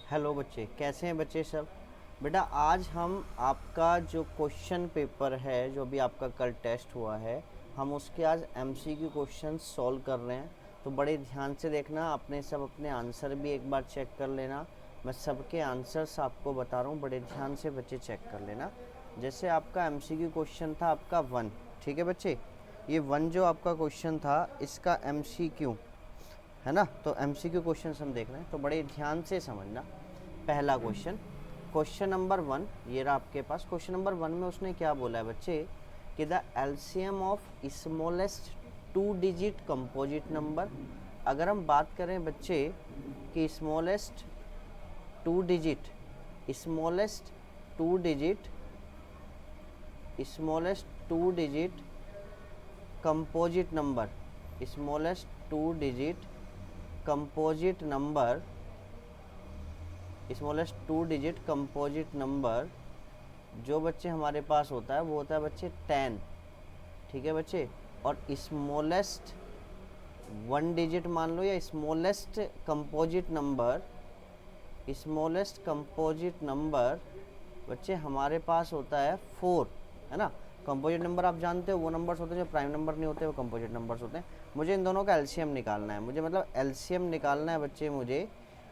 Hello बच्चे, कैसे हैं बच्चे सब। बेटा आज हम आपका जो क्वेश्चन पेपर है, जो भी आपका कल टेस्ट हुआ है, हम उसके आज एमसीक्यू क्वेश्चन सॉल्व कर रहे हैं। तो बड़े ध्यान से देखना, अपने आंसर भी एक बार चेक कर लेना। मैं सबके आंसर्स आपको बता रहा हूँ, बड़े ध्यान से बच्चे चेक कर लेना। जैसे आपका एमसीक्यू क्वेश्चन था आपका 1, ठीक है बच्चे। ये 1 जो आपका क्वेश्चन था, इसका एमसीक्यू है ना। तो एमसीक्यू क्वेश्चन हम देख रहे हैं, तो बड़े ध्यान से समझना। पहला क्वेश्चन, क्वेश्चन नंबर 1 ये रहा आपके पास। क्वेश्चन नंबर 1 में उसने क्या बोला है बच्चे कि the LCM of smallest 2 digit composite number. अगर हम बात करें बच्चे कि smallest 2 digit smallest 2 digit smallest 2 digit composite number smallest 2 digit composite number smallest 2 digit composite number जो बच्चे हमारे पास होता है वो होता है बच्चे 10, ठीक है बच्चे। और स्मॉलेस्ट 1 डिजिट मान लो, या स्मॉलेस्ट कंपोजिट नंबर बच्चे हमारे पास होता है 4, है ना। कंपोजिट नंबर आप जानते हो वो नंबर्स होते हैं जो प्राइम नंबर नहीं होते, वो कंपोजिट नंबर्स होते हैं। मुझे इन दोनों का एलसीएम निकालना है, मुझे मतलब एलसीएम निकालना है बच्चे मुझे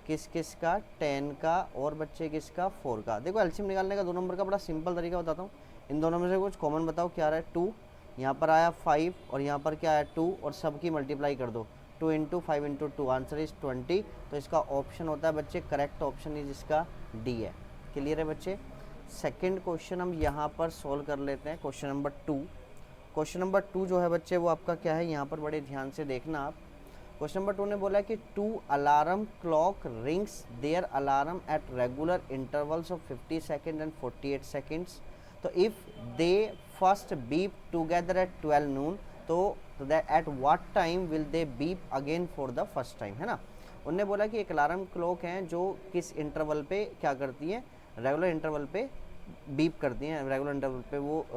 किस किस का, 10 का और बच्चे किसका 4 का। देखो एलसीएम निकालने का 2 नंबर का बड़ा सिंपल तरीका बताता हूँ। इन दोनों में से कुछ कॉमन बताओ, क्या आ रहा है 2, यहाँ पर आया 5 और यहाँ पर क्या आया 2, और सबकी मल्टीप्लाई कर दो 2 इंटू 5 इंटू 2, आंसर इज 20। तो इसका ऑप्शन होता है बच्चे, करेक्ट ऑप्शन इज इसका डी है। क्लियर है बच्चे। सेकेंड क्वेश्चन हम यहाँ पर सोल्व कर लेते हैं, क्वेश्चन नंबर 2। क्वेश्चन नंबर 2 जो है बच्चे वो आपका क्या है, यहाँ पर बड़े ध्यान से देखना आप। क्वेश्चन नंबर 2 ने बोला कि 2 alarm clock rings their alarm at regular intervals of 50 second and 48 seconds. तो if they first beep together at 12 noon, तो that at what time will they beep again for the first time, है ना। उनने बोला कि एक alarm clock है जो किस इंटरवल पे क्या करती है, रेगुलर इंटरवल पे बीप करती हैं, रेगुलर इंटरवल पे वो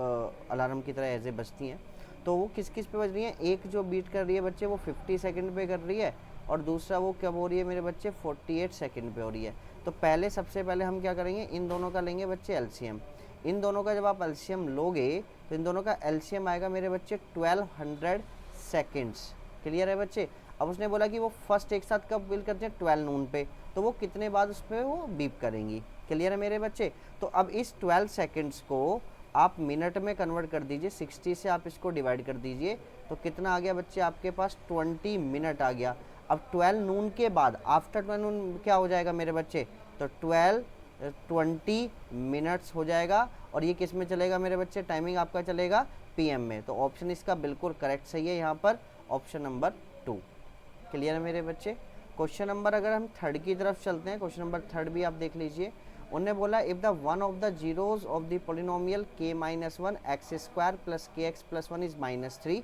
अलार्म की तरह एज बजती हैं। तो वो किस किस पे बज रही हैं, एक जो बीट कर रही है बच्चे वो 50 सेकंड पे कर रही है, और दूसरा वो कब हो रही है मेरे बच्चे 48 सेकंड पे हो रही है। तो सबसे पहले हम क्या करेंगे, इन दोनों का लेंगे बच्चे एलसीएम। इन दोनों का जब आप एलसीएम लोगे तो इन दोनों का एलसीएम आएगा मेरे बच्चे 1200 सेकेंड्स। क्लियर है बच्चे। अब उसने बोला कि वो फर्स्ट एक साथ कब बिल करते हैं 12 नून पे, तो वो कितने बाद उस पर वो बीप करेंगी। क्लियर है मेरे बच्चे। तो अब इस 12 सेकेंड्स को आप मिनट में कन्वर्ट कर दीजिए, 60 से आप इसको डिवाइड कर दीजिए, तो कितना आ गया बच्चे आपके पास 20 मिनट आ गया। अब 12 नून के बाद आफ्टर 12 नून क्या हो जाएगा मेरे बच्चे, तो 20 मिनट्स हो जाएगा। और ये किस में चलेगा मेरे बच्चे, टाइमिंग आपका चलेगा पीएम में। तो ऑप्शन इसका बिल्कुल करेक्ट सही है यहाँ पर, ऑप्शन नंबर 2। क्लियर है मेरे बच्चे। क्वेश्चन नंबर अगर हम थर्ड की तरफ चलते हैं, क्वेश्चन नंबर थर्ड भी आप देख लीजिए। उन्होंने बोला if the one of the zeros of the polynomial k minus 1 x square plus के एक्स प्लस 1 इज -3।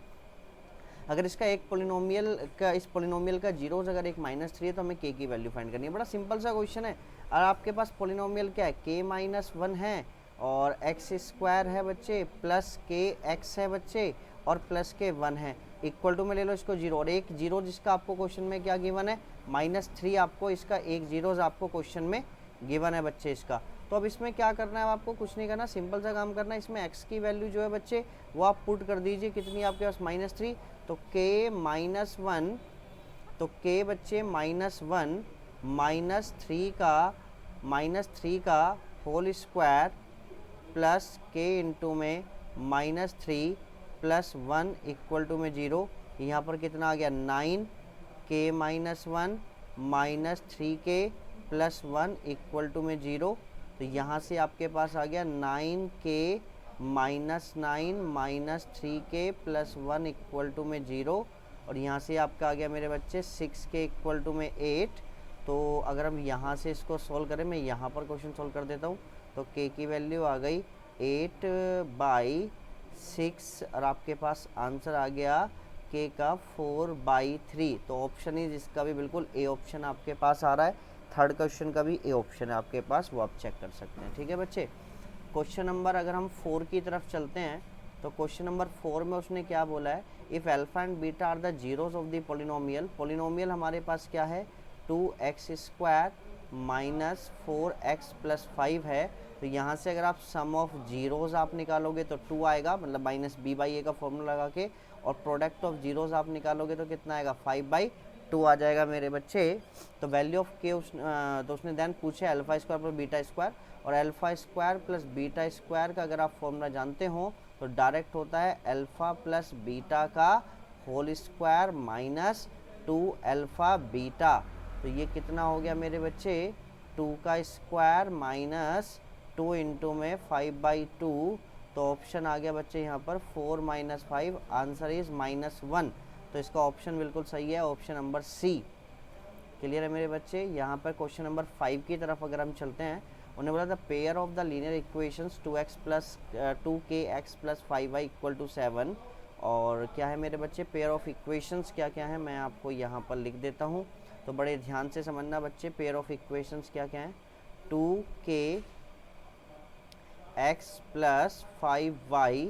अगर इसका एक पोलिनोमियल का, इस पोलिनोमियल का जीरोज अगर एक -3 है तो हमें k की वैल्यू फाइंड करनी है। बड़ा सिंपल सा क्वेश्चन है। और आपके पास पोलिनोमियल क्या है, k माइनस 1 है और एक्स स्क्वायर है बच्चे, प्लस के एक्स है बच्चे, और प्लस के 1 है। इक्वल टू में ले लो इसको जीरो, और एक जीरो जिसका आपको क्वेश्चन में क्या गिवन है -3, आपको इसका एक जीरोज आपको क्वेश्चन में गिवन है बच्चे इसका। तो अब इसमें क्या करना है, आपको कुछ नहीं करना, सिंपल सा काम करना है। इसमें x की वैल्यू जो है बच्चे वो आप पुट कर दीजिए, कितनी आपके पास -3, तो k माइनस 1, तो k बच्चे -1 -3 का whole square plus k into में -3 प्लस 1 इक्वल टू में 0। यहाँ पर कितना आ गया 9, k minus 1 -3k plus 1 equal to में 0। तो यहाँ से आपके पास आ गया 9k minus 9 -3k plus 1 equal to में 0। और यहाँ से आपका आ गया मेरे बच्चे 6k इक्वल टू में 8। तो अगर हम यहाँ से इसको सोल्व करें, मैं यहाँ पर क्वेश्चन सोल्व कर देता हूँ, तो k की वैल्यू आ गई 8/6, और आपके पास आंसर आ गया k का 4/3। तो ऑप्शन ही जिसका भी बिल्कुल ए ऑप्शन आपके पास आ रहा है। थर्ड क्वेश्चन का भी ए ऑप्शन है आपके पास, वो आप चेक कर सकते हैं। ठीक है बच्चे। क्वेश्चन नंबर अगर हम 4 की तरफ चलते हैं, तो क्वेश्चन नंबर 4 में उसने क्या बोला है, if alpha and beta are the zeros of the polynomial. Polynomial हमारे पास क्या है 2x² माइनस 4x प्लस 5 है, तो यहाँ से अगर आप सम ऑफ जीरोज़ आप निकालोगे तो 2 आएगा, मतलब माइनस बी बाई ए का फॉर्मूला लगा के, और प्रोडक्ट ऑफ जीरोज़ आप निकालोगे तो कितना आएगा 5/2 आ जाएगा मेरे बच्चे। तो वैल्यू ऑफ के तो उसने देन पूछे alpha square plus beta square, और alpha square plus beta square का अगर आप फॉर्मूला जानते हो तो डायरेक्ट होता है अल्फा प्लस बीटा का whole square minus 2 alpha beta. तो ये कितना हो गया मेरे बच्चे 2 का स्क्वायर माइनस 2 इंटू में 5/2। तो ऑप्शन आ गया बच्चे यहाँ पर 4 - 5, आंसर इज -1। तो इसका ऑप्शन बिल्कुल सही है, ऑप्शन नंबर सी। क्लियर है मेरे बच्चे। यहाँ पर क्वेश्चन नंबर 5 की तरफ अगर हम चलते हैं, उन्होंने बोला था pair of the linear equations 2kx plus 5y = 7। और क्या है मेरे बच्चे पेयर ऑफ इक्वेशंस क्या क्या है, मैं आपको यहाँ पर लिख देता हूँ, तो बड़े ध्यान से समझना बच्चे। पेयर ऑफ इक्वेशंस क्या क्या हैं, 2kx प्लस 5y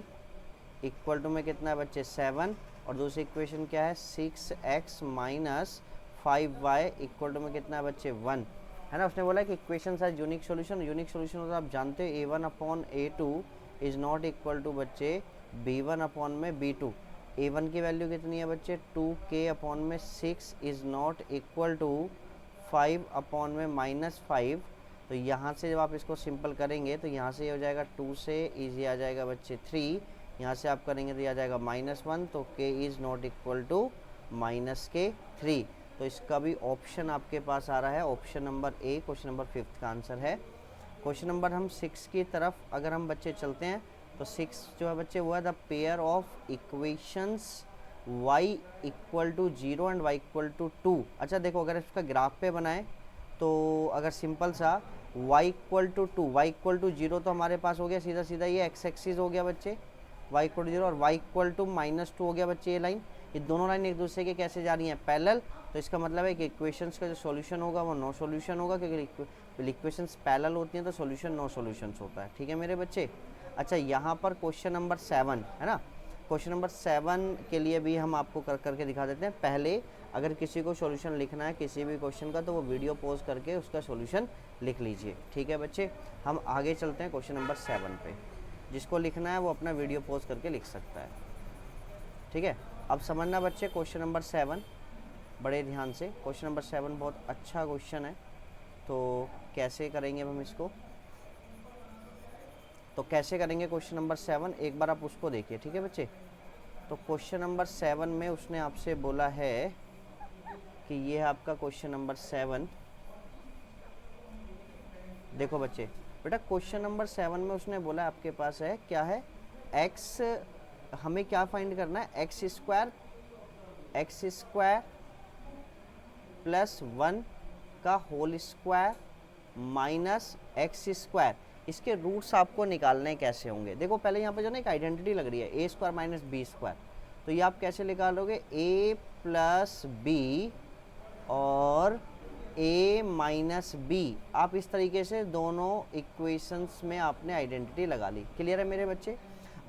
= में कितना है बच्चे 7, और दूसरी इक्वेशन क्या है 6x माइनस 5y = में कितना है बच्चे 1, है ना। उसने बोला कि इक्वेशन है यूनिक सॉल्यूशन। यूनिक सॉल्यूशन होता है आप जानते हो a1/a2 is not equal to बच्चे b1/b2। a1 की वैल्यू कितनी है बच्चे 2k/6 is not equal to 5/-5। तो यहाँ से जब आप इसको सिंपल करेंगे तो यहाँ से ये हो जाएगा 2 से इजी आ जाएगा बच्चे 3, यहाँ से आप करेंगे तो ये आ जाएगा -1, तो k is not equal to -k3। तो इसका भी ऑप्शन आपके पास आ रहा है, option number A question number 5 का आंसर है। क्वेश्चन नंबर हम 6 की तरफ अगर हम बच्चे चलते हैं तो 6 जो है बच्चे वो है the pair of equations y = 0 and y = 2। अच्छा देखो अगर इसका ग्राफ पे बनाए तो अगर सिंपल सा y = 2, y = 0 तो हमारे पास हो गया सीधा सीधा ये x एक्सिस हो गया बच्चे y = 0, और y = -2 हो गया बच्चे ये लाइन। ये दोनों लाइन एक दूसरे के कैसे जा रही हैं पैरेलल, तो इसका मतलब है कि इक्वेशंस का जो सॉल्यूशन होगा वो नो सॉल्यूशन होगा, क्योंकि इक्वेशंस पैरेलल होती हैं तो सॉल्यूशन नो सॉल्यूशंस होता है। ठीक है मेरे बच्चे। अच्छा यहाँ पर क्वेश्चन नंबर 7 है ना, क्वेश्चन नंबर 7 के लिए भी हम आपको करके दिखा देते हैं। पहले अगर किसी को सॉल्यूशन लिखना है किसी भी क्वेश्चन का तो वो वीडियो पॉज करके उसका सॉल्यूशन लिख लीजिए। ठीक है बच्चे, हम आगे चलते हैं क्वेश्चन नंबर 7 पे। जिसको लिखना है वो अपना वीडियो पॉज करके लिख सकता है। ठीक है, अब समझना बच्चे क्वेश्चन नंबर 7 बड़े ध्यान से। क्वेश्चन नंबर 7 बहुत अच्छा क्वेश्चन है, तो कैसे करेंगे हम इसको, तो कैसे करेंगे क्वेश्चन नंबर 7 एक बार आप उसको देखिए। ठीक है बच्चे, तो क्वेश्चन नंबर 7 में उसने आपसे बोला है कि ये है आपका क्वेश्चन नंबर 7। देखो बच्चे बेटा क्वेश्चन नंबर 7 में उसने बोला आपके पास है क्या है x, हमें क्या फाइंड करना है x स्क्वायर प्लस 1 का whole square minus x square. इसके रूट्स आपको निकालने कैसे होंगे। देखो पहले यहाँ पे जो ना एक आइडेंटिटी लग रही है a square minus b square, तो ये आप कैसे निकालोगे a प्लस b और a माइनस b। आप इस तरीके से दोनों इक्वेशंस में आपने आइडेंटिटी लगा ली। क्लियर है मेरे बच्चे।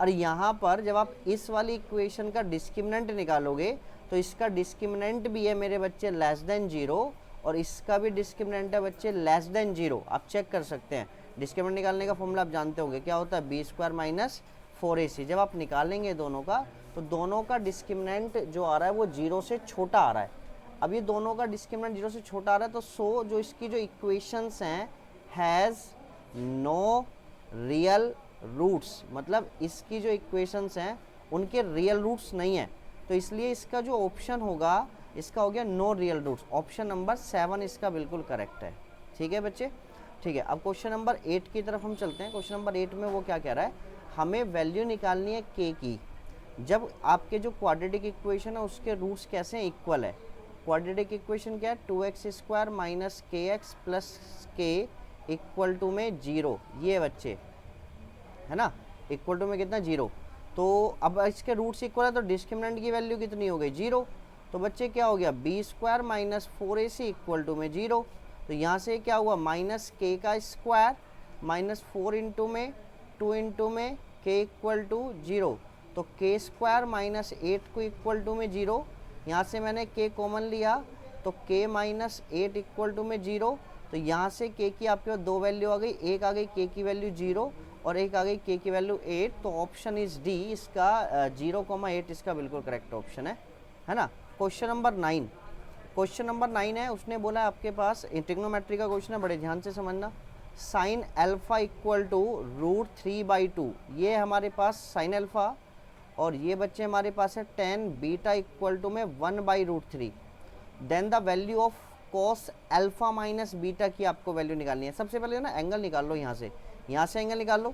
और यहाँ पर जब आप इस वाली इक्वेशन का डिस्क्रिमिनेंट निकालोगे तो इसका डिस्क्रिमिनेंट भी है मेरे बच्चे लेस देन 0, और इसका भी डिस्क्रिमिनेंट है बच्चे लेस देन 0। आप चेक कर सकते हैं। डिस्क्रिमिनेंट निकालने का फॉर्मूला आप जानते होंगे क्या होता है b स्क्वायर माइनस 4ac। जब आप निकालेंगे दोनों का तो दोनों का डिस्क्रिमिनेंट जो आ रहा है वो 0 से छोटा आ रहा है। अब ये दोनों का डिस्क्रिमिनेंट 0 से छोटा आ रहा है तो सो जो इसकी जो इक्वेशंस हैं हैज़ नो रियल रूट्स, मतलब इसकी जो इक्वेशंस हैं उनके रियल रूट्स नहीं है, तो इसलिए इसका जो ऑप्शन होगा इसका हो गया no real roots. Option number 7 इसका बिल्कुल करेक्ट है। ठीक है बच्चे, ठीक है। अब क्वेश्चन नंबर 8 की तरफ हम चलते हैं। क्वेश्चन नंबर 8 में वो क्या कह रहा है, हमें वैल्यू निकालनी है k की जब आपके जो क्वाड्रेटिक इक्वेशन है उसके रूट्स कैसे हैं इक्वल है। क्वाड्रेटिक इक्वेशन क्या है 2x square minus kx plus k equal to में 0, ये बच्चे है ना, इक्वल टू में कितना 0। तो अब इसके रूट्स इक्वल है तो डिस्क्रिमिनेंट की वैल्यू कितनी हो गई 0। तो बच्चे क्या हो गया b square minus 4ac equal to में 0। तो यहाँ से क्या हुआ माइनस k का स्क्वायर माइनस 4 इंटू में 2 इंटू में k इक्वल टू 0। तो k स्क्वायर माइनस 8 को इक्वल टू में 0, यहाँ से मैंने k कॉमन लिया तो k माइनस 8 इक्वल टू में 0। तो तो यहाँ से के की आपके पास दो वैल्यू आ गई, एक आ गई के की वैल्यू 0 और एक आ गई के की वैल्यू 8। तो ऑप्शन इज डी, इसका 0,8 इसका बिल्कुल करेक्ट ऑप्शन है ना। क्वेश्चन नंबर 9, क्वेश्चन नंबर 9 है, उसने बोला आपके पास ट्रिग्नोमेट्री का क्वेश्चन है, बड़े ध्यान से समझना। साइन अल्फा इक्वल टू √3/2, ये हमारे पास साइन अल्फा, और ये बच्चे हमारे पास है टेन बीटा इक्वल टू में 1/√3। Then the value of cos alpha minus beta की आपको वैल्यू निकालनी है। सबसे पहले ना एंगल निकाल लो, यहाँ से एंगल निकाल लो।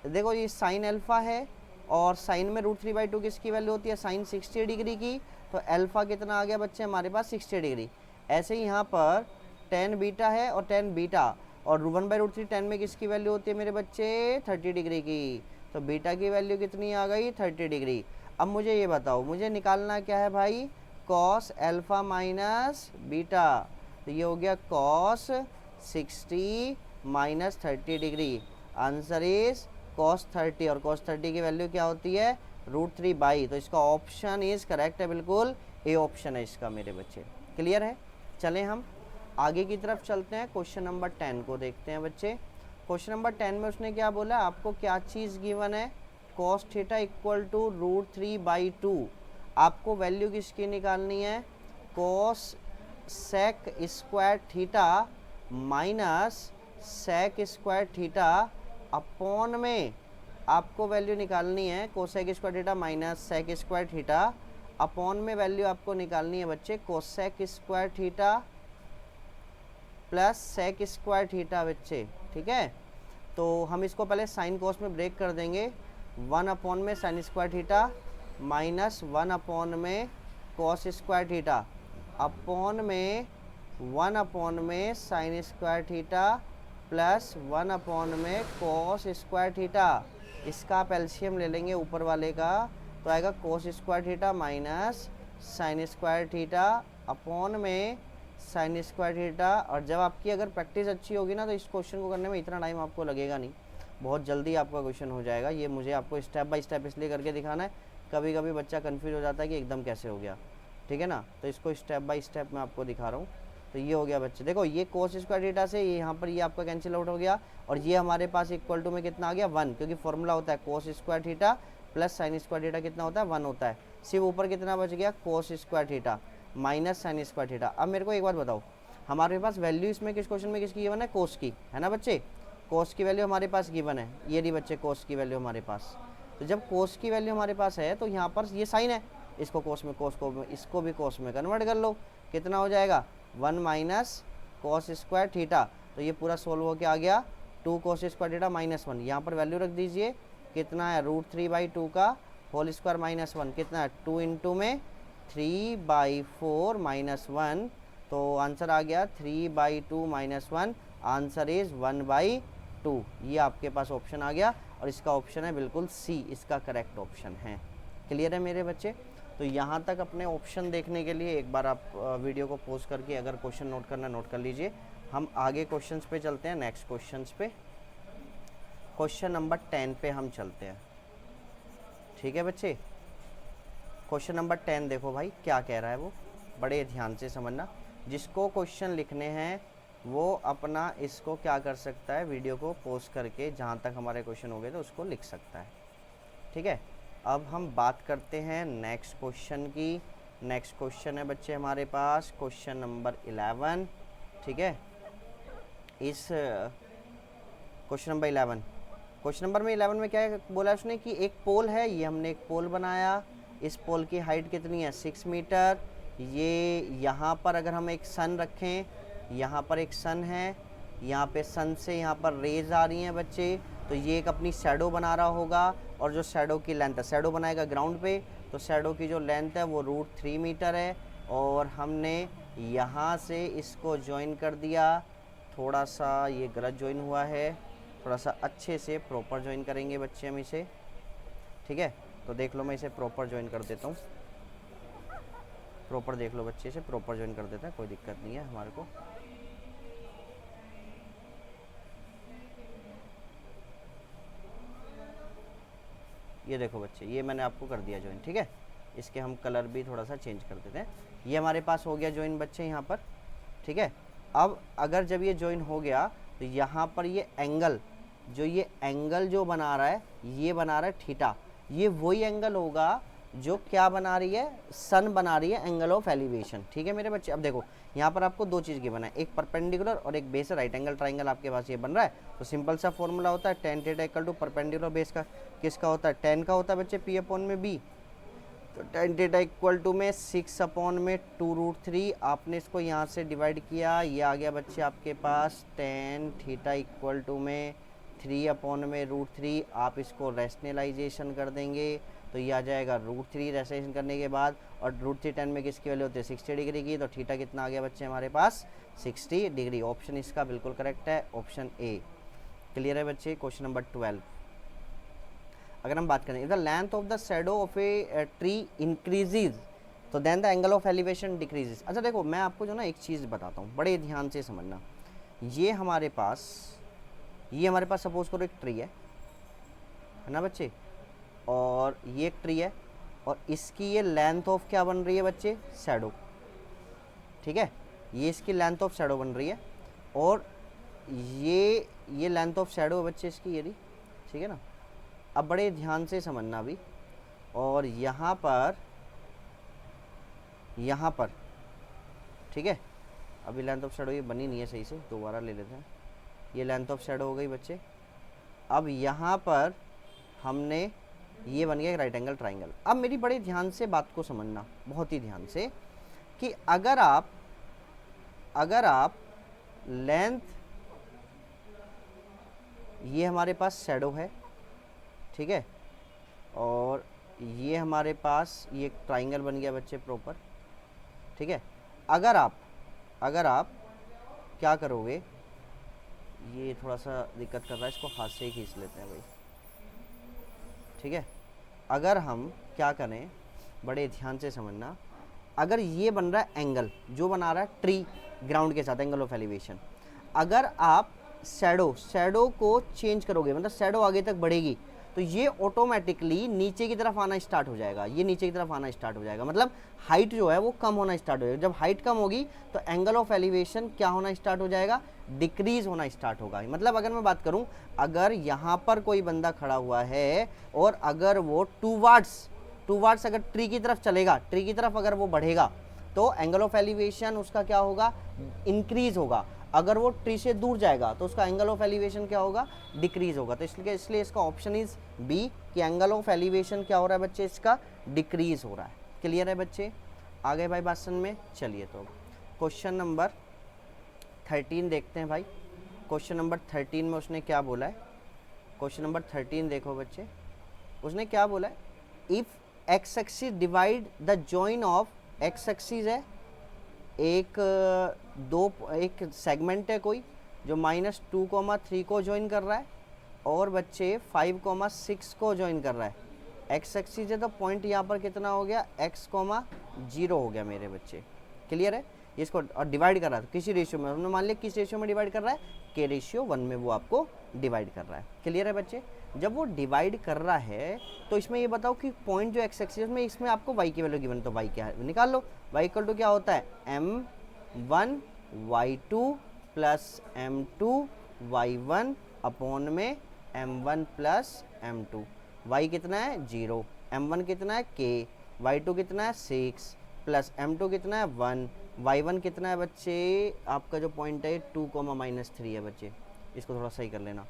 देखो ये साइन अल्फा है और साइन में √3/2 किसकी वैल्यू होती है, साइन 60 डिग्री की। तो अल्फा कितना आ गया बच्चे हमारे पास 60 डिग्री। ऐसे ही यहाँ पर टेन बीटा है और टेन बीटा और 1/√3 10 में किसकी वैल्यू होती है मेरे बच्चे 30 डिग्री की। तो बीटा की वैल्यू कितनी आ गई 30 डिग्री। अब मुझे ये बताओ, मुझे निकालना क्या है भाई, कॉस अल्फा माइनस बीटा। तो ये हो गया cos 60 minus 30 degree. Answer is cos 30, और कॉस 30 की वैल्यू क्या होती है √3/। तो इसका ऑप्शन इज करेक्ट है, बिल्कुल ए ऑप्शन है इसका मेरे बच्चे। क्लियर है। चलें हम आगे की तरफ चलते हैं, क्वेश्चन नंबर 10 को देखते हैं बच्चे। क्वेश्चन नंबर 10 में उसने क्या बोला, आपको क्या चीज़ गिवन है, कॉस थीटा इक्वल टू √3/2। आपको वैल्यू किसकी निकालनी है, cosec square theta minus sec square theta upon में आपको वैल्यू निकालनी है cosec square theta minus sec square theta upon में वैल्यू आपको निकालनी है बच्चे cosec square theta plus sec square theta बच्चे। ठीक है, तो हम इसको पहले साइन कोस में ब्रेक कर देंगे। 1 अपॉन में sine square theta minus 1 upon में कॉस स्क्वायर थीटा अपॉन में 1 अपॉन में sine square theta plus 1 upon में कॉस स्क्वायर थीटा। इसका आप एलसीएम ले लेंगे ऊपर वाले का, तो आएगा cos square theta minus sine square theta upon में साइन स्क्वायर थीटा। और जब आपकी अगर प्रैक्टिस अच्छी होगी ना, तो इस क्वेश्चन को करने में इतना टाइम आपको लगेगा नहीं, बहुत जल्दी आपका क्वेश्चन हो जाएगा। ये मुझे आपको स्टेप बाय स्टेप इसलिए करके दिखाना है, कभी कभी बच्चा कन्फ्यूज हो जाता है कि एकदम कैसे हो गया। ठीक है ना, तो इसको स्टेप बाय स्टेप मैं आपको दिखा रहा हूँ। तो ये हो गया बच्चे, देखो ये कोस स्क्वायर थीटा से ये यहाँ पर ये आपका कैंसिल आउट हो गया, और ये हमारे पास इक्वल टू में कितना आ गया 1, क्योंकि फॉर्मूला होता है cos square theta plus sine square theta कितना होता है 1 होता है। सिर्फ ऊपर कितना बच गया cos square theta minus sine square theta. अब मेरे को एक बात बताओ, हमारे पास वैल्यू इसमें किस क्वेश्चन में किसकी गिवन है, कोस की, है ना बच्चे। कोस की वैल्यू हमारे पास गिवन है, ये रही बच्चे कोस की वैल्यू हमारे पास। तो जब कोस की वैल्यू हमारे पास है तो यहाँ पर ये साइन है, इसको कोस में, कोस को इसको भी कोस में कन्वर्ट कर लो, कितना हो जाएगा 1 माइनस कॉस स्क्वायर थीटा। तो ये पूरा सोल्व होके आ गया 2 कॉस स्क्वायर थीटा माइनस 1। यहाँ पर वैल्यू रख दीजिए, कितना है √3/2 का होल स्क्वायर माइनस 1, कितना है 2 इंटू में 3/4 माइनस 1। तो आंसर आ गया 3/2 माइनस 1, आंसर इज 1/2। ये आपके पास ऑप्शन आ गया, और इसका ऑप्शन है बिल्कुल सी, इसका करेक्ट ऑप्शन है। क्लियर है मेरे बच्चे। तो यहाँ तक अपने ऑप्शन देखने के लिए एक बार आप वीडियो को पॉज करके अगर क्वेश्चन नोट करना नोट कर लीजिए। हम आगे क्वेश्चंस पे चलते हैं, नेक्स्ट क्वेश्चंस पे, क्वेश्चन नंबर 10 पे हम चलते हैं। ठीक है बच्चे, क्वेश्चन नंबर 10 देखो भाई क्या कह रहा है, वो बड़े ध्यान से समझना। जिसको क्वेश्चन लिखने हैं वो अपना इसको क्या कर सकता है, वीडियो को पॉज करके जहाँ तक हमारे क्वेश्चन हो गए तो उसको लिख सकता है। ठीक है, अब हम बात करते हैं नेक्स्ट क्वेश्चन की। नेक्स्ट क्वेश्चन है बच्चे हमारे पास क्वेश्चन नंबर 11। ठीक है, इस क्वेश्चन नंबर 11, क्वेश्चन नंबर में 11 में क्या है बोला उसने कि एक पोल है, ये हमने एक पोल बनाया, इस पोल की हाइट कितनी है 6 मीटर। ये यहाँ पर अगर हम एक सन रखें, यहाँ पर एक सन है, यहाँ पे सन से यहाँ पर रेज आ रही हैं बच्चे, तो ये एक अपनी शैडो बना रहा होगा, और जो शैडो की लेंथ है, शैडो बनाएगा ग्राउंड पे, तो शैडो की जो लेंथ है वो √3 मीटर है। और हमने यहाँ से इसको ज्वाइन कर दिया, थोड़ा सा ये गलत ज्वाइन हुआ है, थोड़ा सा अच्छे से प्रॉपर ज्वाइन करेंगे बच्चे हम इसे। ठीक है, तो देख लो मैं इसे प्रॉपर ज्वाइन कर देता हूँ, प्रॉपर देख लो बच्चे, इसे प्रॉपर ज्वाइन कर देता है, कोई दिक्कत नहीं है हमारे को। ये देखो बच्चे, ये मैंने आपको कर दिया ज्वाइन। ठीक है, इसके हम कलर भी थोड़ा सा चेंज कर देते हैं। ये हमारे पास हो गया ज्वाइन बच्चे यहाँ पर। ठीक है, अब अगर जब ये ज्वाइन हो गया तो यहाँ पर ये एंगल जो बना रहा है, ये बना रहा है थीटा, ये वही एंगल होगा जो क्या बना रही है, सन बना रही है, एंगल ऑफ एलिवेशन। ठीक है मेरे बच्चे। अब देखो यहाँ पर आपको दो चीज़ की बना है, एक परपेंडिकुलर और एक बेस राइट एंगल ट्राइंगल आपके पास ये बन रहा है। तो सिंपल सा फॉर्मूला होता है tan theta equal to perpendicular base का किसका होता है, tan का होता है बच्चे p अपॉन में b। तो tan थीटा इक्वल टू में 6 अपॉन में 2√3, आपने इसको यहाँ से डिवाइड किया, ये आ गया बच्चे आपके पास tan थीटा इक्वल टू में 3 अपॉन में √3। आप इसको रेशनलाइजेशन कर देंगे तो ये आ जाएगा √3 रेशनलाइजेशन करने के बाद, और √3 tan में किसकी वैल्यू होती है 60 डिग्री की। तो थीटा कितना आ गया बच्चे हमारे पास 60 डिग्री। ऑप्शन इसका बिल्कुल करेक्ट है, ऑप्शन ए। क्लियर है बच्चे। क्वेश्चन नंबर 12 अगर हम बात करें, if the length of the shadow of a tree increases तो then the angle of elevation decreases. अच्छा देखो मैं आपको जो ना एक चीज़ बताता हूँ, बड़े ध्यान से समझना। ये हमारे पास सपोज करो एक ट्री है ना बच्चे, और ये एक ट्री है, और इसकी ये लेंथ ऑफ क्या बन रही है बच्चे, शैडो। ठीक है, ये इसकी लेंथ ऑफ शैडो बन रही है, और ये लेंथ ऑफ शैडो है बच्चे इसकी, ये रही। ठीक है ना। अब बड़े ध्यान से समझना भी, और यहाँ पर ठीक है, अभी लेंथ ऑफ शैडो ये बनी नहीं है सही से, दोबारा ले लेते हैं। ये लेंथ ऑफ शैडो हो गई बच्चे। अब यहाँ पर हमने ये बन गया एक राइट एंगल ट्राइंगल। अब मेरी बड़े ध्यान से बात को समझना, बहुत ही ध्यान से, कि अगर आप लेंथ, ये हमारे पास शैडो है, ठीक है, और ये हमारे पास ये ट्राइंगल बन गया बच्चे प्रॉपर। ठीक है, अगर आप क्या करोगे, ये थोड़ा सा दिक्कत कर रहा है, इसको हाथ से ही खींच लेते हैं भाई। ठीक है, अगर हम क्या करें, बड़े ध्यान से समझना, अगर ये बन रहा है एंगल जो बना रहा है ट्री ग्राउंड के साथ, एंगल ऑफ एलिवेशन, अगर आप शैडो को चेंज करोगे, मतलब शैडो आगे तक बढ़ेगी, तो ये ऑटोमेटिकली नीचे की तरफ आना स्टार्ट हो जाएगा, ये नीचे की तरफ आना स्टार्ट हो जाएगा, मतलब हाइट जो है वो कम होना स्टार्ट हो जाएगा। जब हाइट कम होगी तो एंगल ऑफ एलिवेशन क्या होना स्टार्ट हो जाएगा, डिक्रीज होना स्टार्ट होगा। मतलब अगर मैं बात करूं, अगर यहाँ पर कोई बंदा खड़ा हुआ है और अगर वो टूवर्ड्स अगर ट्री की तरफ चलेगा, ट्री की तरफ अगर वो बढ़ेगा, तो एंगल ऑफ एलिवेशन उसका क्या होगा, इंक्रीज होगा। अगर वो ट्री से दूर जाएगा तो उसका एंगल ऑफ एलिवेशन क्या होगा, डिक्रीज होगा। तो इसलिए इसका ऑप्शन इज बी, कि एंगल ऑफ एलिवेशन क्या हो रहा है बच्चे, इसका डिक्रीज हो रहा है। क्लियर है बच्चे, आगे भाई बात में चलिए। तो क्वेश्चन नंबर 13 देखते हैं भाई। क्वेश्चन नंबर 13 में उसने क्या बोला है, क्वेश्चन नंबर 13 देखो बच्चे, उसने क्या बोला है, if x axis divide the join of, x axis है एक सेगमेंट है कोई जो -2,3 को ज्वाइन कर रहा है, और बच्चे 5,6 को ज्वाइन कर रहा है। एक्स एक्सिस है तो पॉइंट यहाँ पर कितना हो गया, x,0 हो गया मेरे बच्चे। क्लियर है, इसको और डिवाइड कर रहा है किसी रेशियो में, हमने मान लिया किस रेशियो में डिवाइड कर रहा है, के रेशियो 1 में वो आपको डिवाइड कर रहा है। क्लियर है बच्चे। जब वो डिवाइड कर रहा है तो इसमें ये बताओ कि पॉइंट जो एक्स एक्सिस में, इसमें आपको y की वैल्यू गिवन, तो y क्या है निकाल लो। y इक्वल टू क्या होता है, m1 y2 plus m2 y1 upon में m1 प्लस m2। y कितना है 0, m1 कितना है k, y2 कितना है 6 प्लस m2 कितना है 1, y1 कितना है बच्चे, आपका जो पॉइंट है 2, -3 है बच्चे, इसको थोड़ा सही कर लेना।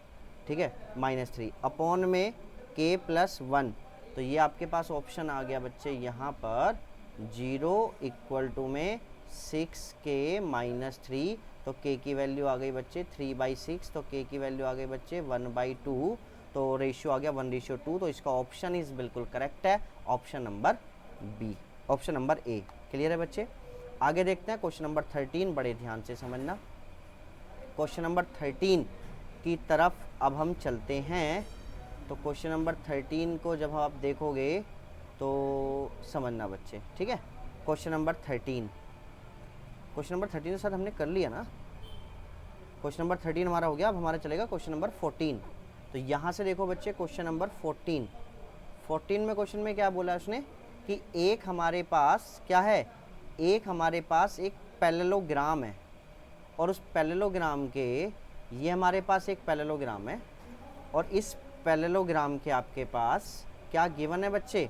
ठीक है, -3 अपॉन में k प्लस 1। तो ये आपके पास ऑप्शन आ गया बच्चे यहाँ पर 0 इक्वल टू में 6k -3। तो k की वैल्यू आ गई बच्चे 3/6, तो k की वैल्यू आ गई बच्चे 1/2, तो रेशियो आ गया 1:2। तो इसका ऑप्शन इज बिल्कुल करेक्ट है, option number B, option number A. Clear है बच्चे। आगे देखते हैं क्वेश्चन नंबर 13, बड़े ध्यान से समझना। क्वेश्चन नंबर 13 की तरफ अब हम चलते हैं। तो क्वेश्चन नंबर 13 को जब आप देखोगे तो समझना बच्चे, ठीक है। क्वेश्चन नंबर 13 के साथ हमने कर लिया ना, क्वेश्चन नंबर 13 हमारा हो गया। अब हमारा चलेगा क्वेश्चन नंबर 14। तो यहाँ से देखो बच्चे क्वेश्चन नंबर 14 में क्वेश्चन में क्या बोला है उसने, कि एक हमारे पास क्या है, एक हमारे पास एक पैरेललोग्राम है, और उस पैरेललोग्राम के, ये हमारे पास एक पैरेललोग्राम है और इस पैरेललोग्राम के आपके पास क्या गिवन है बच्चे,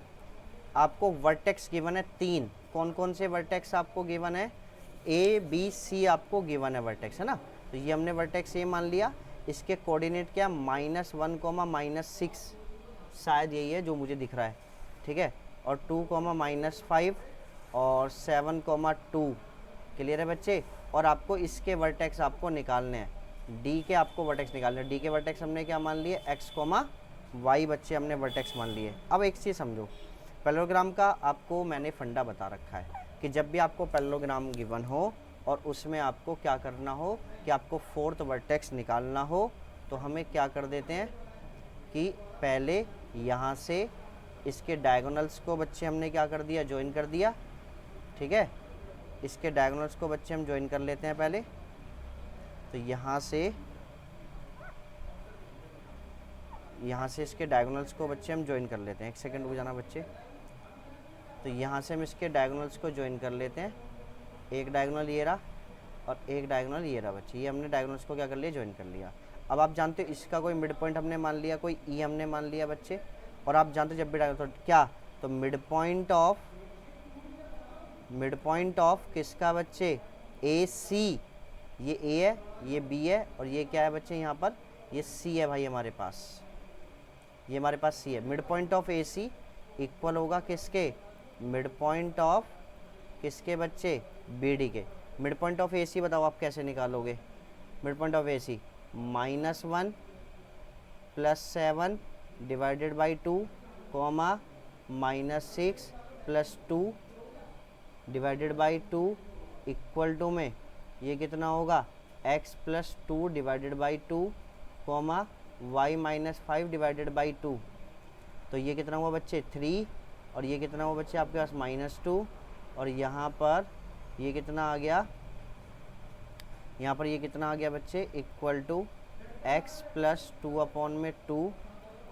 आपको वर्टेक्स गिवन है 3। कौन कौन से वर्टेक्स आपको गिवन है, ए बी सी आपको गिवन है वर्टेक्स, है ना। तो ये हमने वर्टेक्स ए मान लिया, इसके कोऑर्डिनेट क्या, -1, -6, शायद यही है जो मुझे दिख रहा है, ठीक है, और 2, -5 और 7, 2। क्लियर है बच्चे। और आपको इसके वर्टेक्स आपको निकालने हैं, डी के आपको वर्टेक्स निकालने हैं। डी के वर्टेक्स हमने क्या मान लिए, x, y बच्चे हमने वर्टेक्स मान लिए। अब एक चीज़ समझो, पैरेललोग्राम का आपको मैंने फंडा बता रखा है कि जब भी आपको पैरेललोग्राम गिवन हो और उसमें आपको क्या करना हो कि आपको फोर्थ वर्टेक्स निकालना हो, तो हमें क्या कर देते हैं कि पहले यहाँ से इसके डायगोनल्स को बच्चे हमने क्या कर दिया, ज्वाइन कर दिया, ठीक है। इसके डायगोनल्स को बच्चे हम ज्वाइन कर लेते हैं पहले। तो यहाँ से इसके डायगोनल्स को बच्चे हम ज्वाइन कर लेते हैं। एक सेकंड रुक जाना बच्चे। तो यहाँ से हम इसके डायगोनल्स को ज्वाइन कर लेते हैं। एक डायगोनल ये रहा और एक डायगोनल ये रहा बच्चे, ये हमने डायगोनल्स को क्या कर लिया, ज्वाइन कर लिया। अब आप जानते हो इसका कोई मिड पॉइंट हमने मान लिया, कोई ई हमने मान लिया बच्चे। और आप जानते हो जब भी डायगोनल तो क्या, तो मिड पॉइंट ऑफ किसका बच्चे, ए सी, ये ए है, ये बी है और ये क्या है बच्चे, यहाँ पर ये सी है भाई हमारे पास, ये हमारे पास सी है। Mid point of A C equal होगा किसके, मिड पॉइंट ऑफ किसके बच्चे, बी डी के। Mid point of A C बताओ आप कैसे निकालोगे, mid point of A C -1 +7 divided by 2, -6 +2 divided by 2 equal to में ये कितना होगा, x + 2 divided by 2, y -5 divided by 2। तो ये कितना हुआ बच्चे 3, और ये कितना हुआ बच्चे आपके पास -2, और यहाँ पर ये कितना आ गया, यहाँ पर ये कितना आ गया बच्चे, equal to x + 2/2,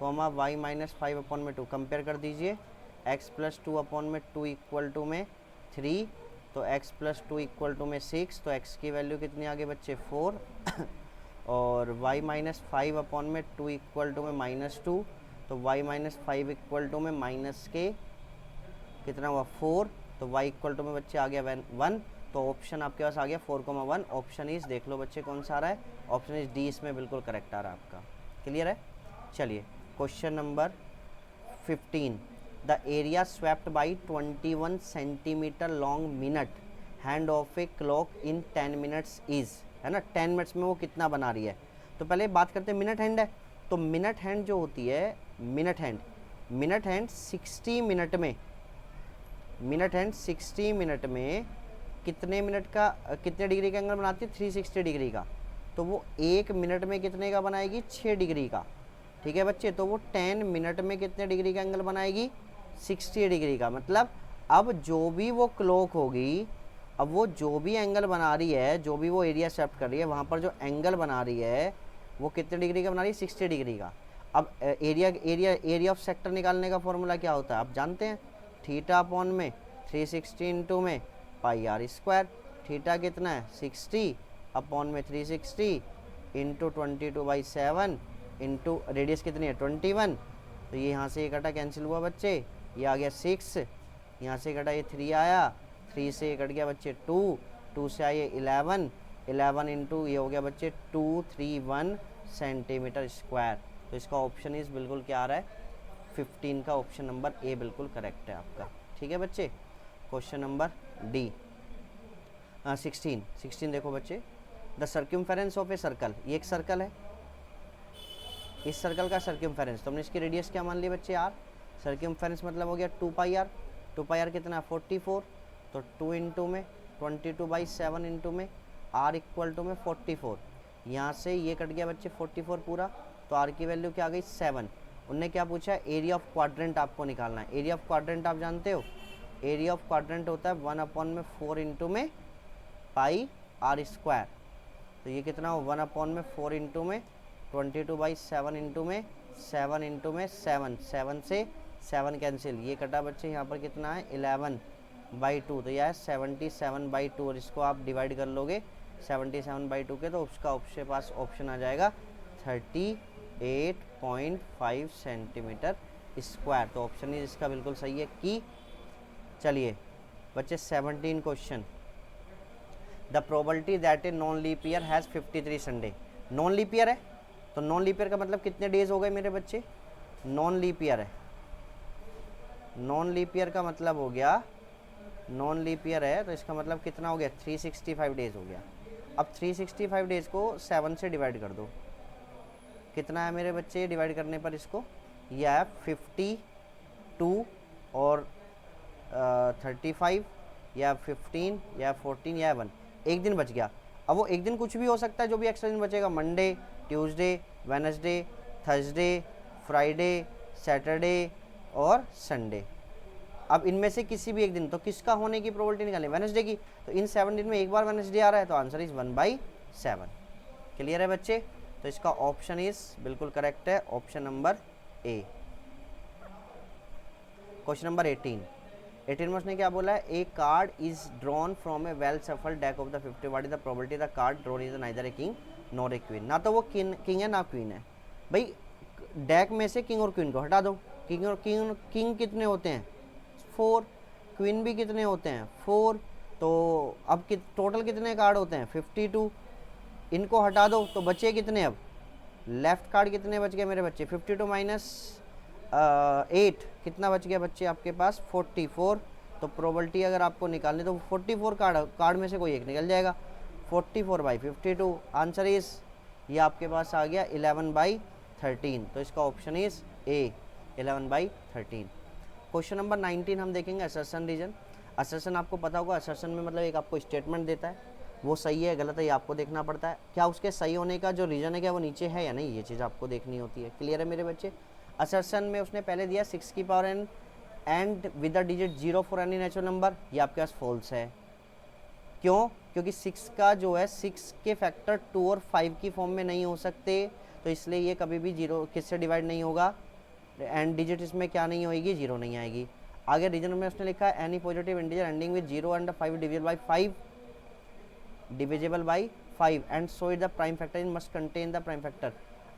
y -5/2। Compare कर दीजिए, x + 2/2 इक्वल टू में 3, तो x + 2 इक्वल टू में 6, तो x की वैल्यू कितनी आ गई बच्चे 4 और y -5/2 इक्वल टू में -2, तो y -5 इक्वल टू में माइनस के कितना हुआ 4, तो y इक्वल टू में बच्चे आ गया 1। तो ऑप्शन आपके पास आ गया 4,1। ऑप्शन इज, देख लो बच्चे कौन सा आ रहा है, ऑप्शन इज डी इसमें बिल्कुल करेक्ट आ रहा है आपका। क्लियर है। चलिए question number 15, the area swept by 21 centimetre long minute hand of a clock in 10 minutes is, है ना, 10 मिनट्स में वो कितना बना रही है। तो पहले बात करते हैं मिनट हैंड है, तो मिनट हैंड जो होती है, मिनट हैंड 60 मिनट में, मिनट हैंड 60 मिनट में कितने मिनट का, कितने डिग्री का एंगल बनाती है, 360 डिग्री का। तो वो 1 मिनट में कितने का बनाएगी, 6 डिग्री का, ठीक है बच्चे। तो वो 10 मिनट में कितने डिग्री का एंगल बनाएगी, 60 डिग्री का। मतलब अब जो भी वो क्लॉक होगी, अब वो जो भी एंगल बना रही है, जो भी वो एरिया स्वेप्ट कर रही है, वहाँ पर जो एंगल बना रही है वो कितने डिग्री का बना रही है, 60 डिग्री का। अब एरिया ऑफ सेक्टर निकालने का फॉर्मूला क्या होता है आप जानते हैं, थीटा में 360 इंटू में πr²। थीटा कितना है 60 में 360 इंटू 22/7 इंटू रेडियस कितनी है 21। तो ये यहाँ से कटा कैंसिल हुआ बच्चे, ये आ गया 6, यहाँ से कटा ये 3 आया, 3 से ये कट गया बच्चे 2 से आए 11 इंटू ये हो गया बच्चे 231 सेंटीमीटर स्क्वायर। तो इसका ऑप्शन इस बिल्कुल क्या आ रहा है, 15 का ऑप्शन नंबर ए बिल्कुल करेक्ट है आपका। ठीक है बच्चे। क्वेश्चन नंबर डी 16 देखो बच्चे, द सर्क्यूमफेरेंस ऑफ ए सर्कल, ये एक सर्कल है, इस सर्कल का सर्क्यूमफेरेंस, तो हमने इसकी रेडियस क्या मान ली बच्चे आर, सर्क्यूमफेरेंस मतलब हो गया 2πr कितना 44, तो 2 इंटू में 22/7 इंटू में r इक्वल टू में 44। यहाँ से ये कट गया बच्चे 44 पूरा, तो r की वैल्यू क्या आ गई 7। उनने क्या पूछा, एरिया ऑफ क्वाड्रेंट आपको निकालना है। एरिया ऑफ क्वाड्रेंट आप जानते हो, एरिया ऑफ क्वाड्रेंट होता है 1/4 इंटू में πr²। तो ये कितना हो 1/4 इंटू में 22/7 इंटू में 7 इंटू में 7 से 7 कैंसिल, ये कटा बच्चे यहाँ पर कितना है 11/2, तो यह है 77/2, और इसको आप डिवाइड कर लोगे 77/2 के, तो उसका आपके पास ऑप्शन आ जाएगा 38.5 सेंटीमीटर स्क्वायर। तो ऑप्शन ही इसका बिल्कुल सही है कि। चलिए बच्चे 17 question, the probability that a non leap year has 53 Sunday. Non leap year है तो नॉन लीप ईयर का मतलब कितने डेज हो गए मेरे बच्चे? नॉन लीप ईयर है, नॉन लीप ईयर का मतलब हो गया, नॉन लीप ईयर है तो इसका मतलब कितना हो गया? 365 डेज हो गया। अब 365 डेज को 7 से डिवाइड कर दो, कितना है मेरे बच्चे डिवाइड करने पर इसको? यह है 52 और 35 या 15 या 14 या 1, एक दिन बच गया। अब वो एक दिन कुछ भी हो सकता है, जो भी एक्स्ट्रा दिन बचेगा, Monday, Tuesday, Wednesday, Thursday, Friday, Saturday और संडे। अब इनमें से किसी भी एक दिन, तो किसका होने की प्रोबेबिलिटी निकालें? वेडनेसडे की। तो इन 7 दिन में एक बार वेडनेसडे आ रहा है, तो आंसर इज 1/7। क्लियर है बच्चे? तो इसका ऑप्शन इज बिल्कुल करेक्ट है, option number A. Question number 18 में उसने क्या बोला है? A card is drawn from a well shuffled deck of the 50, what is the probability the card drawn is neither a king nor a queen. ना तो वो king है ना क्वीन है। भाई डेक में से किंग और क्वीन को हटा दो। किंग कितने होते हैं? 4। क्वीन भी कितने होते हैं? 4। तो अब टोटल कितने कार्ड होते हैं? 52। इनको हटा दो तो बचे कितने? अब लेफ्ट कार्ड कितने बच गए मेरे बच्चे? 52 माइनस 8 कितना बच गया बच्चे आपके पास? 44। तो प्रोबेबिलिटी अगर आपको निकालनी तो 44 कार्ड में से कोई एक निकल जाएगा। 44/52 आंसर इज, ये आपके पास आ गया 11/13। तो इसका option is a, 11/13। Question number 19 हम देखेंगे असर्शन रीजन। असर्शन आपको पता होगा, असर्शन में मतलब एक आपको स्टेटमेंट देता है, वो सही है गलत है ये आपको देखना पड़ता है। क्या उसके सही होने का जो रीजन है क्या वो नीचे है या नहीं, ये चीज़ आपको देखनी होती है। क्लियर है मेरे बच्चे? असर्शन में उसने पहले दिया 6 की power n and with the digit 0 for any natural number, ये आपके पास फॉल्स है। क्यों? क्योंकि 6 का जो है 6 के फैक्टर 2 और 5 की फॉर्म में नहीं हो सकते, तो इसलिए ये कभी भी 0 किससे डिवाइड नहीं होगा, एंड डिजिट इसमें क्या नहीं होगी? 0 नहीं आएगी। आगे रीजन में उसने लिखा है any positive integer ending with 0 and 5 divisible by 5 and so it the prime factor in must contain the prime factor.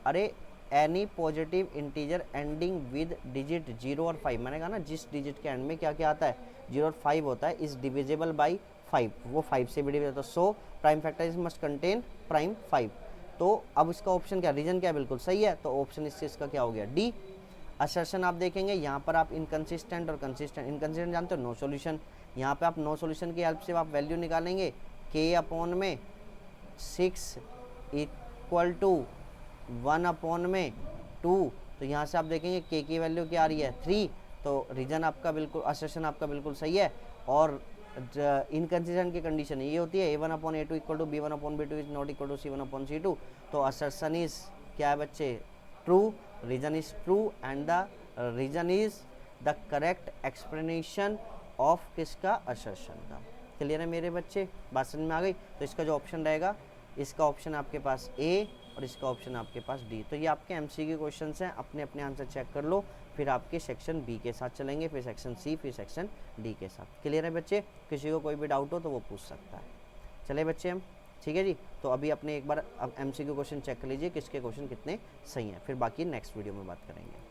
अरे any positive integer ending with digit 0 और 5, मैंने कहा ना जिस डिजिट के एंड में क्या क्या आता है? 0 और 5 होता है, इज डिविजिबल बाई 5, वो 5 से भी डिविजिबल होता है। So prime factor is must contain prime 5। तो अब इसका ऑप्शन क्या, रीजन क्या बिल्कुल सही है, तो ऑप्शन इस चीज़ का क्या हो गया? डी। असर्शन आप देखेंगे यहाँ पर आप इनकंसिस्टेंट और कंसिस्टेंट, इनकंसिस्टेंट जानते हो? No solution. यहाँ पे आप नो सॉल्यूशन की हेल्प से आप वैल्यू निकालेंगे k/में 6 इक्वल टू 1/2, तो यहाँ से आप देखेंगे k की वैल्यू क्या आ रही है? 3। तो रीजन आपका बिल्कुल, असर्शन आपका बिल्कुल सही है। और इनकंसिस्टेंट की कंडीशन ये होती है a1/a2 equal to b1/b2 is not equal to c1/c2। तो असर्शन इज क्या है बच्चे? True. Reason is true and the reason is the correct explanation of किसका? असर्शन का। क्लियर है मेरे बच्चे? बात समझ में आ गई? तो इसका जो ऑप्शन रहेगा, इसका ऑप्शन आपके पास ए और इसका ऑप्शन आपके पास डी। तो ये आपके एमसीक्यू क्वेश्चंस हैं, अपने अपने आंसर चेक कर लो, फिर आपके सेक्शन बी के साथ चलेंगे, फिर सेक्शन सी, फिर सेक्शन डी के साथ। क्लियर है बच्चे? किसी को कोई भी डाउट हो तो वो पूछ सकता है। चले बच्चे हम, ठीक है जी। तो अभी अपने एक बार अब एमसीक्यू क्वेश्चन चेक कर लीजिए किसके क्वेश्चन कितने सही हैं, फिर बाकी नेक्स्ट वीडियो में बात करेंगे।